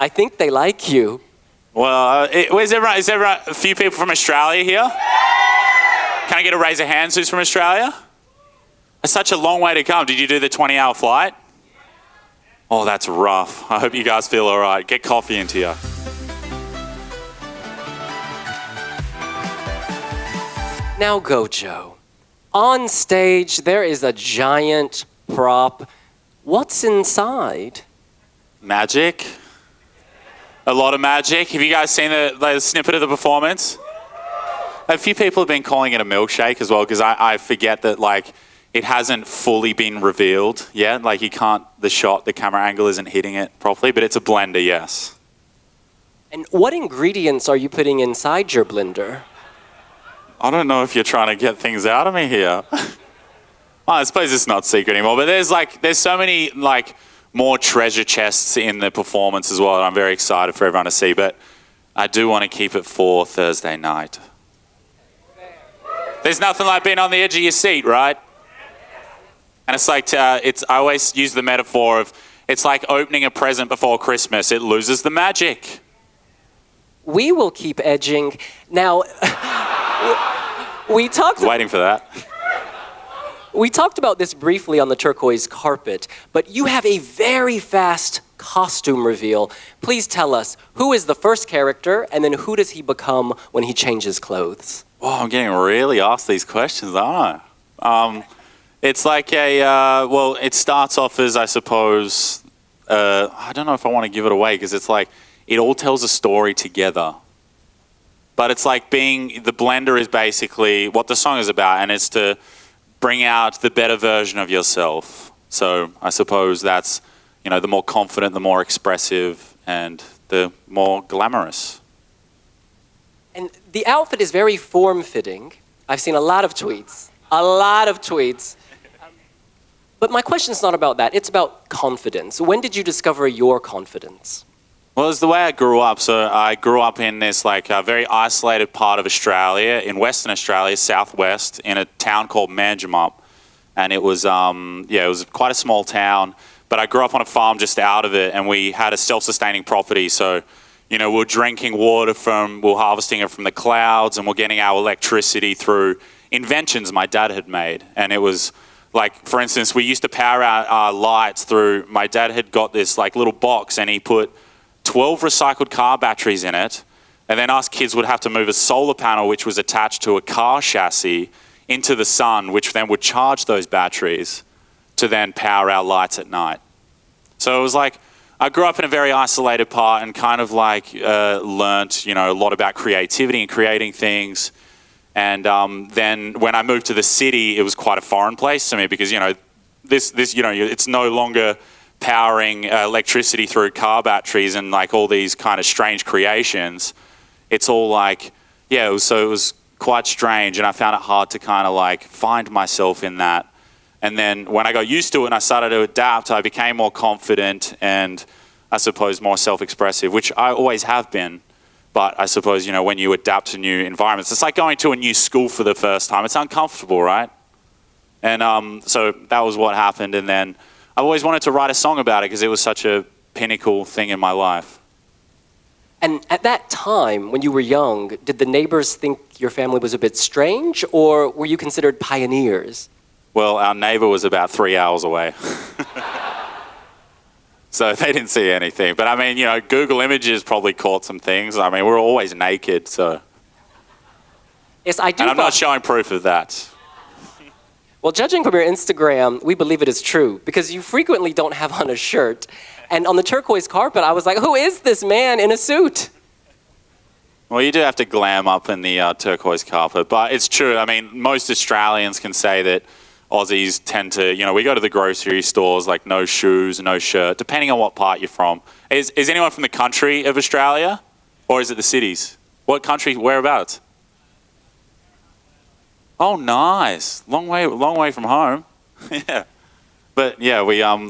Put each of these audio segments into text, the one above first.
I think they like you. Well, is there a few people from Australia here? Can I get a raise of hands who's from Australia? It's such a long way to come. Did you do the 20-hour flight? Oh, that's rough. I hope you guys feel all right. Get coffee into you. Now go, Joe. On stage, there is a giant prop. What's inside? Magic. A lot of magic. Have you guys seen the snippet of the performance? A few people have been calling it a milkshake as well, because I forget that, like, it hasn't fully been revealed yet. Like, the camera angle isn't hitting it properly, but it's a blender, yes. And what ingredients are you putting inside your blender? I don't know if you're trying to get things out of me here. I suppose it's not secret anymore, but there's so many, like, more treasure chests in the performance as well, and I'm very excited for everyone to see, but I do want to keep it for Thursday night. There's nothing like being on the edge of your seat, right? And it's like, I always use the metaphor of, it's like opening a present before Christmas. It loses the magic. We will keep edging. Now, we talked... Waiting for that. We talked about this briefly on the turquoise carpet, but you have a very fast costume reveal. Please tell us, who is the first character, and then who does he become when he changes clothes? Oh, I'm getting really asked these questions, aren't I? It's like it starts off as, I suppose, I don't know if I want to give it away, because it's like, it all tells a story together. But it's like the blender is basically what the song is about, and it's to bring out the better version of yourself. So I suppose that's, the more confident, the more expressive, and the more glamorous. And the outfit is very form-fitting. I've seen a lot of tweets. But my question's not about that. It's about confidence. When did you discover your confidence? Well, it's the way I grew up. So I grew up in this very isolated part of Australia, in Western Australia, southwest, in a town called Manjimup. And it was, it was quite a small town. But I grew up on a farm just out of it, and we had a self-sustaining property. So, we're drinking water we're harvesting it from the clouds, and we're getting our electricity through inventions my dad had made. And it was like, for instance, we used to power our lights through, my dad had got this little box, and he put 12 recycled car batteries in it, and then us kids would have to move a solar panel which was attached to a car chassis into the sun, which then would charge those batteries to then power our lights at night. So it was like, I grew up in a very isolated part and kind of learnt, a lot about creativity and creating things. And then when I moved to the city, it was quite a foreign place to me, because, it's no longer powering electricity through car batteries and all these kind of strange creations. It's all it was quite strange, and I found it hard to kind of find myself in that. And then when I got used to it and I started to adapt, I became more confident and I suppose more self-expressive, which I always have been. But I suppose, when you adapt to new environments, it's like going to a new school for the first time. It's uncomfortable, right? And so that was what happened. And then I always wanted to write a song about it because it was such a pinnacle thing in my life. And at that time, when you were young, did the neighbors think your family was a bit strange, or were you considered pioneers? Well, our neighbor was about 3 hours away. So they didn't see anything. But I mean, Google Images probably caught some things. I mean, we're always naked, so. Yes, I do. And I'm not showing proof of that. Well, judging from your Instagram, we believe it is true, because you frequently don't have on a shirt. And on the turquoise carpet, I was like, who is this man in a suit? Well, you do have to glam up in the turquoise carpet, but it's true. I mean, most Australians can say that Aussies tend to, we go to the grocery stores, no shoes, no shirt, depending on what part you're from. Is anyone from the country of Australia, or is it the cities? What country, whereabouts? Oh, nice. Long way from home. Yeah. But yeah,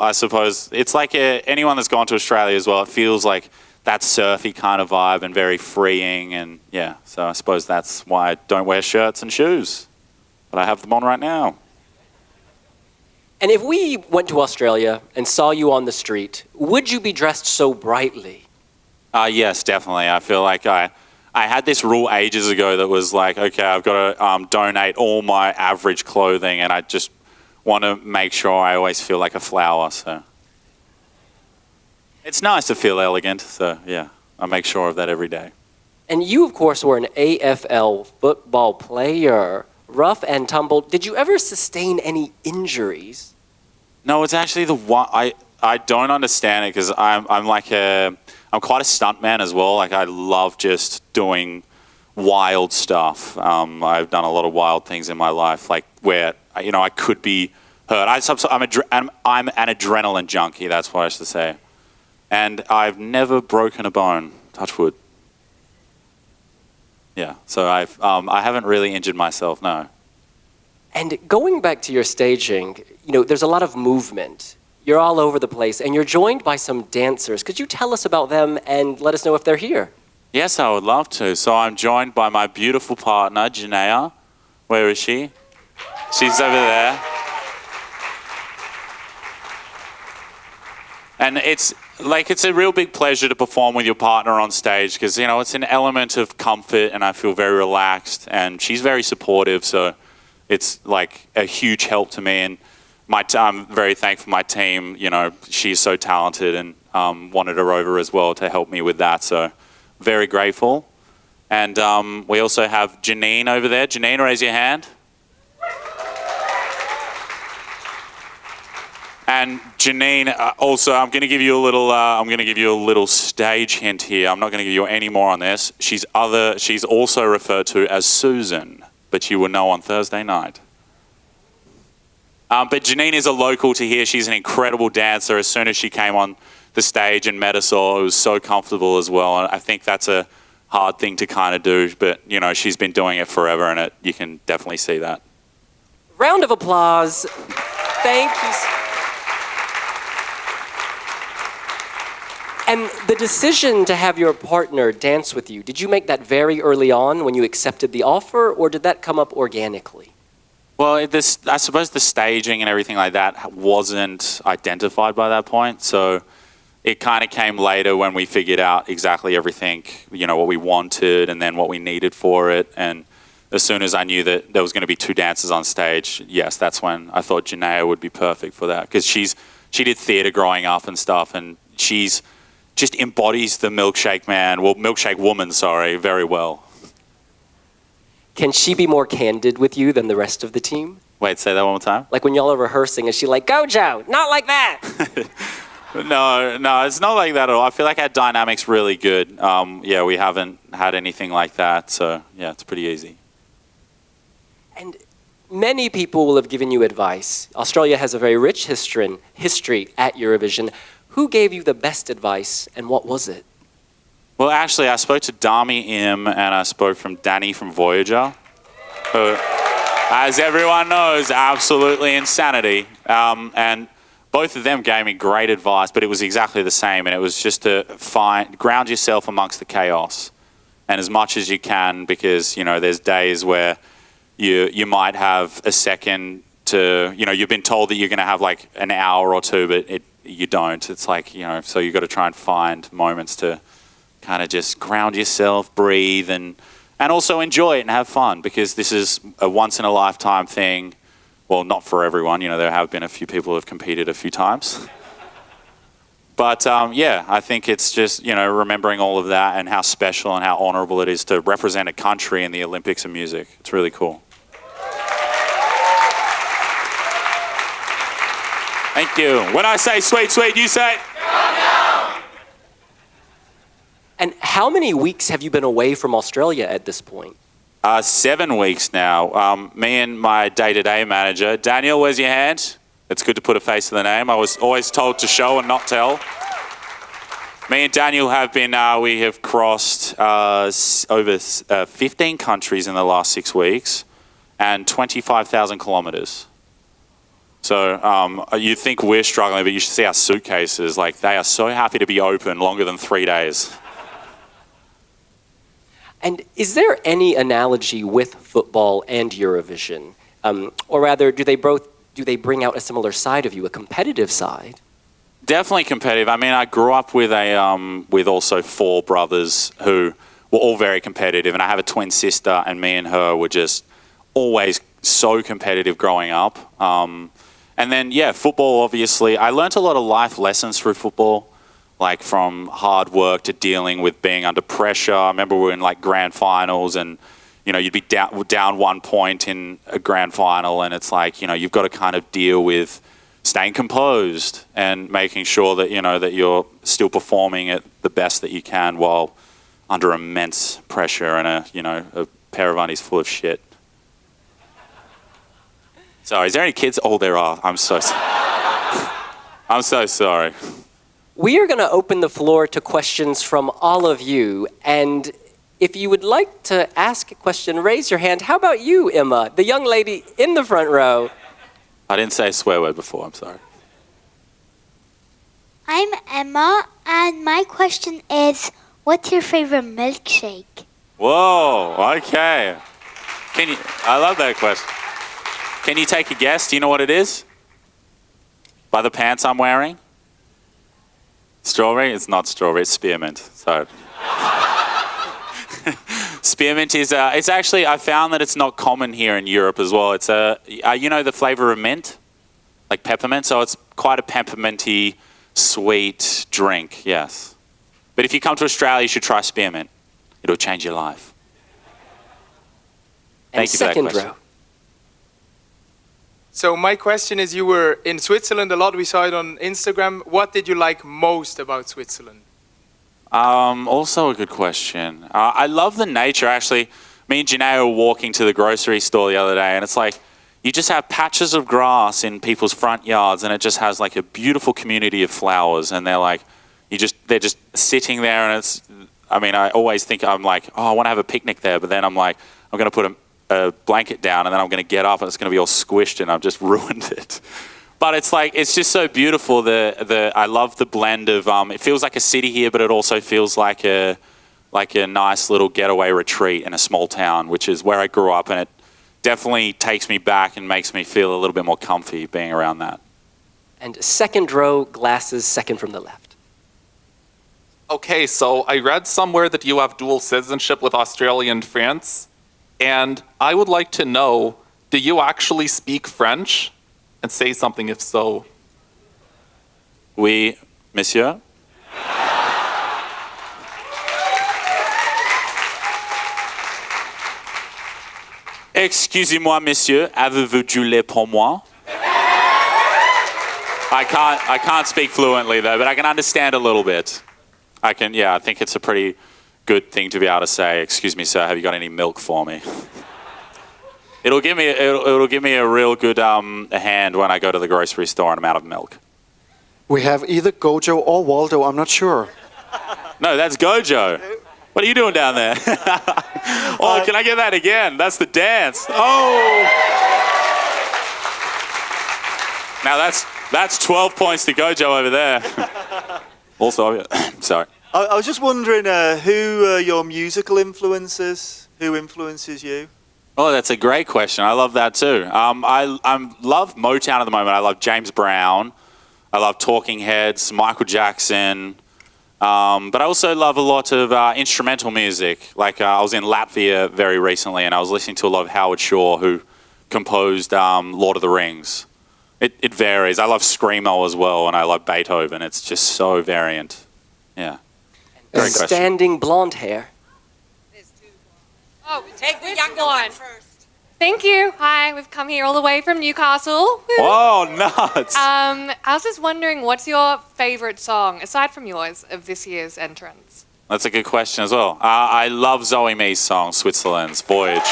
I suppose it's like anyone that's gone to Australia as well, it feels like that surfy kind of vibe and very freeing. And yeah, so I suppose that's why I don't wear shirts and shoes. But I have them on right now. And if we went to Australia and saw you on the street, would you be dressed so brightly? Yes, definitely. I feel like I had this rule ages ago that was like, okay, I've got to donate all my average clothing, and I just want to make sure I always feel like a flower. So it's nice to feel elegant. So yeah, I make sure of that every day. And you, of course, were an AFL football player, rough and tumble. Did you ever sustain any injuries? No, it's actually the one I don't understand it because I'm quite a stunt man as well. Like I love just doing wild stuff. I've done a lot of wild things in my life, like where I could be hurt. I'm an adrenaline junkie. That's what I should say. And I've never broken a bone. Touch wood. Yeah. So I haven't really injured myself. No. And going back to your staging, there's a lot of movement. You're all over the place, and you're joined by some dancers. Could you tell us about them and let us know if they're here? Yes, I would love to. So I'm joined by my beautiful partner, Janaea. Where is she? She's over there. And it's a real big pleasure to perform with your partner on stage because, it's an element of comfort and I feel very relaxed and she's very supportive. So it's like a huge help to me. And I'm very thankful for my team. She's so talented and wanted her over as well to help me with that. So very grateful. And we also have Janine over there. Janine, raise your hand. And Janine, also, I'm going to give you a little stage hint here. I'm not going to give you any more on this. She's also referred to as Susan, but you will know on Thursday night. But Janine is a local to here. She's an incredible dancer. As soon as she came on the stage and met us all, it was so comfortable as well. And I think that's a hard thing to kind of do, but she's been doing it forever, and you can definitely see that. Round of applause. Thank you. And the decision to have your partner dance with you, did you make that very early on when you accepted the offer, or did that come up organically? Well, I suppose the staging and everything like that wasn't identified by that point. So it kind of came later when we figured out exactly everything, what we wanted and then what we needed for it. And as soon as I knew that there was going to be 2 dancers on stage, yes, that's when I thought Janaea would be perfect for that. Because she did theatre growing up and stuff, and she's just embodies the Milkshake Man, Milkshake Woman, very well. Can she be more candid with you than the rest of the team? Wait, say that one more time? Like when y'all are rehearsing, is she like, go Joe, not like that? No, it's not like that at all. I feel like our dynamic's really good. We haven't had anything like that, so yeah, it's pretty easy. And many people will have given you advice. Australia has a very rich history at Eurovision. Who gave you the best advice, and what was it? Well, actually, I spoke to Dami Im, and I spoke from Danny from Voyager, who, as everyone knows, absolutely insanity. And both of them gave me great advice, but it was exactly the same, and it was just to ground yourself amongst the chaos, and as much as you can, because there's days where you might have a second to, you've been told that you're going to have like an hour or two, but you don't. It's like, so you've got to try and find moments to kind of just ground yourself, breathe, and also enjoy it and have fun, because this is a once-in-a-lifetime thing. Well, not for everyone. There have been a few people who have competed a few times. But, I think it's just, remembering all of that and how special and how honourable it is to represent a country in the Olympics of music. It's really cool. Thank you. When I say sweet, sweet, you say... No. And how many weeks have you been away from Australia at this point? 7 weeks now. Me and my day-to-day manager, Daniel, where's your hand? It's good to put a face to the name. I was always told to show and not tell. Me and Daniel have been, we have crossed over 15 countries in the last 6 weeks and 25,000 kilometres. So you think we're struggling, but you should see our suitcases. Like, they are so happy to be open longer than 3 days. And is there any analogy with football and Eurovision? Or rather, do they bring out a similar side of you, a competitive side? Definitely competitive. I mean, I grew up with with also 4 brothers who were all very competitive, and I have a twin sister, and me and her were just always so competitive growing up. And then, yeah, football, obviously. I learnt a lot of life lessons through football, like from hard work to dealing with being under pressure. I remember we were in like grand finals, and you'd be down 1 point in a grand final, and it's like, you've got to kind of deal with staying composed and making sure that that you're still performing at the best that you can while under immense pressure and a pair of undies full of shit. Sorry, is there any kids? Oh, there are. I'm so sorry. I'm so sorry. We are going to open the floor to questions from all of you, and if you would like to ask a question, raise your hand. How about you, Emma, the young lady in the front row? I didn't say a swear word before, I'm sorry. I'm Emma, and my question is, what's your favorite milkshake? Whoa, okay. I love that question. Can you take a guess? Do you know what it is? By the pants I'm wearing? Strawberry? It's not strawberry, it's spearmint. So. Spearmint is, it's actually, I found that it's not common here in Europe as well. It's the flavor of mint? Like peppermint? So it's quite a pepperminty, sweet drink, yes. But if you come to Australia, you should try spearmint. It'll change your life. Thank you for that question. Second row. So my question is, you were in Switzerland a lot, we saw it on Instagram. What did you like most about Switzerland? Also a good question. I love the nature, actually. Me and Janae were walking to the grocery store the other day, and it's like, you just have patches of grass in people's front yards, and it just has like a beautiful community of flowers, and they're just sitting there, and I always think I want to have a picnic there, but then I'm like, I'm going to put a blanket down, and then I'm going to get up, and it's going to be all squished, and I've just ruined it. But it's just so beautiful. I love the blend of, it feels like a city here, but it also feels like a nice little getaway retreat in a small town, which is where I grew up, and it definitely takes me back and makes me feel a little bit more comfy being around that. And second row, glasses, second from the left. Okay, so I read somewhere that you have dual citizenship with Australia and France, and I would like to know, do you actually speak French? And say something if so. Oui, monsieur. Excusez-moi, monsieur, avez-vous du lait pour moi? I can't speak fluently though, but I can understand a little bit. I think it's a pretty good thing to be able to say, excuse me, sir, have you got any milk for me? It'll give me a real good hand when I go to the grocery store and I'm out of milk. We have either Gojo or Waldo, I'm not sure. No, that's Gojo. What are you doing down there? Oh, can I get that again? That's the dance. Oh. Now that's 12 points to Gojo over there. Also, sorry. I was just wondering who are your musical influences? Who influences you? Oh, that's a great question. I love that too. I love Motown at the moment. I love James Brown. I love Talking Heads, Michael Jackson. But I also love a lot of instrumental music. Like I was in Latvia very recently, and I was listening to a lot of Howard Shore, who composed Lord of the Rings. It varies. I love Screamo as well, and I love Beethoven. It's just so variant. Yeah. Great question. Standing blonde hair. Oh, take the young one first. Thank you. Hi, we've come here all the way from Newcastle. Woo. Oh, nuts. I was just wondering, what's your favourite song, aside from yours, of this year's entrance? That's a good question as well. I love Zoe Me's song, Switzerland's Voyage.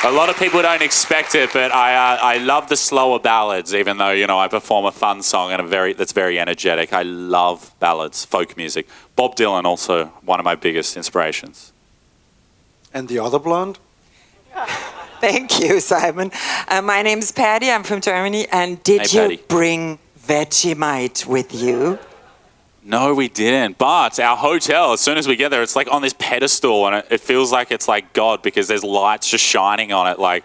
A lot of people don't expect it, but I love the slower ballads, even though, I perform a fun song and that's very energetic. I love ballads, folk music. Bob Dylan also, one of my biggest inspirations. And the other blonde? Thank you, Simon. My name's Patty. I'm from Germany. And did you bring Vegemite with you? No, we didn't. But our hotel, as soon as we get there, it's like on this pedestal, and it feels like it's like God, because there's lights just shining on it. Like,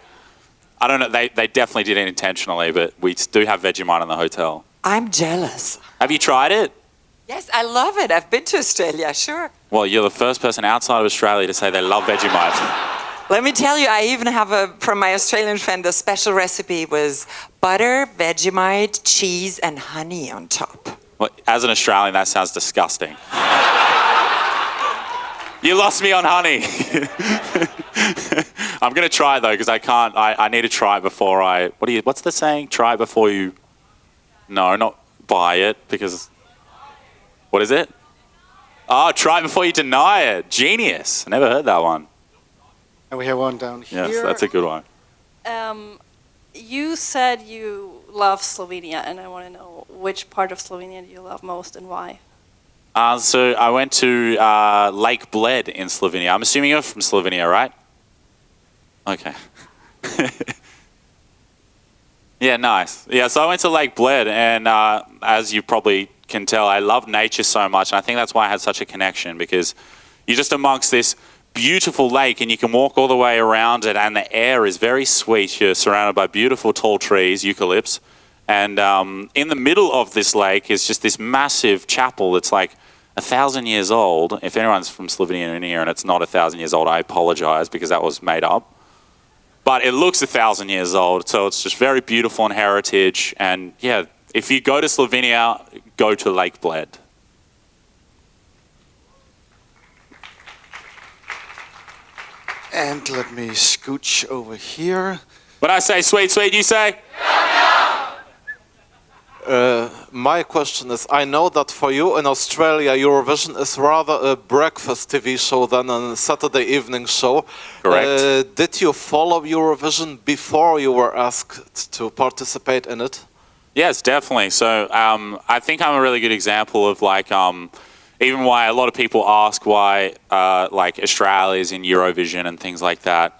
I don't know. They definitely did it intentionally, but we do have Vegemite in the hotel. I'm jealous. Have you tried it? Yes, I love it. I've been to Australia, sure. Well, you're the first person outside of Australia to say they love Vegemite. Let me tell you, I even have from my Australian friend, a special recipe was butter, Vegemite, cheese, and honey on top. Well, as an Australian, that sounds disgusting. You lost me on honey. I'm going to try though, because I can't. I need to try it before I. What's the saying? Try it before you. No, not buy it, because. What is it? Oh, try it before you deny it. Genius. I never heard that one. And we have one down here. Yes, that's a good one. You said you love Slovenia, and I want to know which part of Slovenia do you love most and why? So I went to Lake Bled in Slovenia. I'm assuming you're from Slovenia, right? Okay. Yeah, nice. Yeah, so I went to Lake Bled, and as you probably can tell, I love nature so much, and I think that's why I had such a connection, because you're just amongst this beautiful lake, and you can walk all the way around it, and the air is very sweet. You're surrounded by beautiful tall trees, eucalypts, and in the middle of this lake is just this massive chapel that's like 1,000 years old. If anyone's from Slovenia in here and it's not 1,000 years old, I apologize, because that was made up. But it looks 1,000 years old, so it's just very beautiful and heritage. And yeah, if you go to Slovenia, go to Lake Bled. And let me scooch over here. When I say sweet, sweet, you say? My question is, I know that for you in Australia, Eurovision is rather a breakfast TV show than a Saturday evening show. Correct. Did you follow Eurovision before you were asked to participate in it? Yes, definitely. So I think I'm a really good example of like even why a lot of people ask why like Australia's in Eurovision and things like that.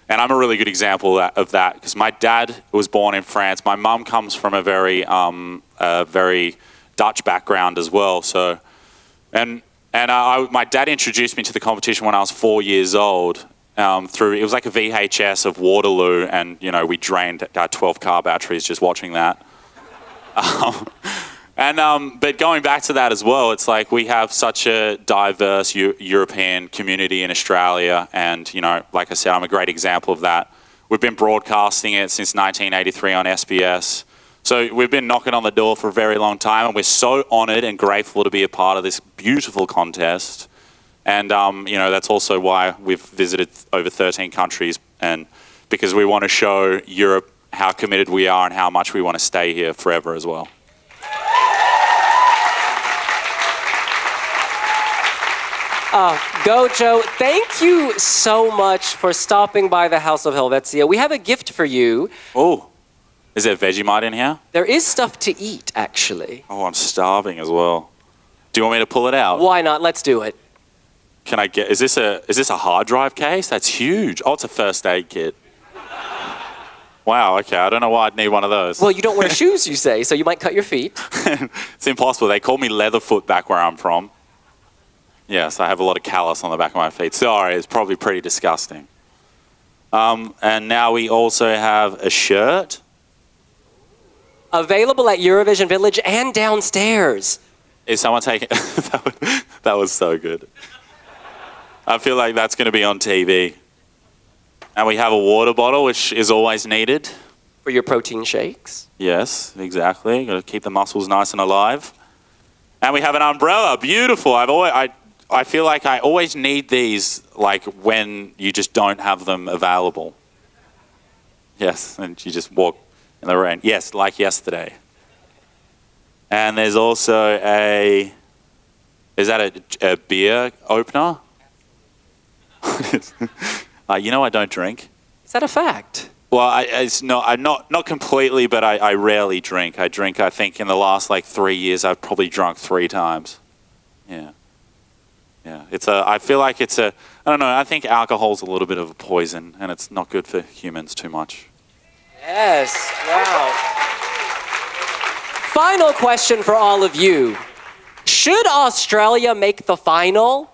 And I'm a really good example of that, because my dad was born in France. My mum comes from a very Dutch background as well. So, my dad introduced me to the competition when I was 4 years old. It was like a VHS of Waterloo, and you know we drained our 12 car batteries just watching that. But going back to that as well, it's like we have such a diverse European community in Australia, and you know, like I said, I'm a great example of that. We've been broadcasting it since 1983 on SBS, so we've been knocking on the door for a very long time, and we're so honoured and grateful to be a part of this beautiful contest. And you know, that's also why we've visited over 13 countries, and because we want to show Europe how committed we are and how much we want to stay here forever as well. Gojo, thank you so much for stopping by the House of Helvetia. We have a gift for you. Oh, is there Vegemite in here? There is stuff to eat, actually. Oh, I'm starving as well. Do you want me to pull it out? Why not? Let's do it. Can I get? Is this a hard drive case? That's huge. Oh, it's a first aid kit. Wow. Okay. I don't know why I'd need one of those. Well, you don't wear shoes, you say, so you might cut your feet. It's impossible. They call me Leatherfoot back where I'm from. Yes, I have a lot of callus on the back of my feet. Sorry, it's probably pretty disgusting. And now we also have a shirt. Available at Eurovision Village and downstairs. Is someone taking... That was so good. I feel like that's going to be on TV. And we have a water bottle, which is always needed. For your protein shakes. Yes, exactly. Got to keep the muscles nice and alive. And we have an umbrella. Beautiful. I feel like I always need these, like when you just don't have them available. Yes, and you just walk in the rain. Yes, like yesterday. And there's also is that a beer opener? You know I don't drink. Is that a fact? Well, I'm not completely, but I rarely drink. I think in the last like 3 years I've probably drunk 3 times. Yeah. Yeah, I feel like I don't know, I think alcohol's a little bit of a poison, and it's not good for humans too much. Yes, wow. Final question for all of you. Should Australia make the final?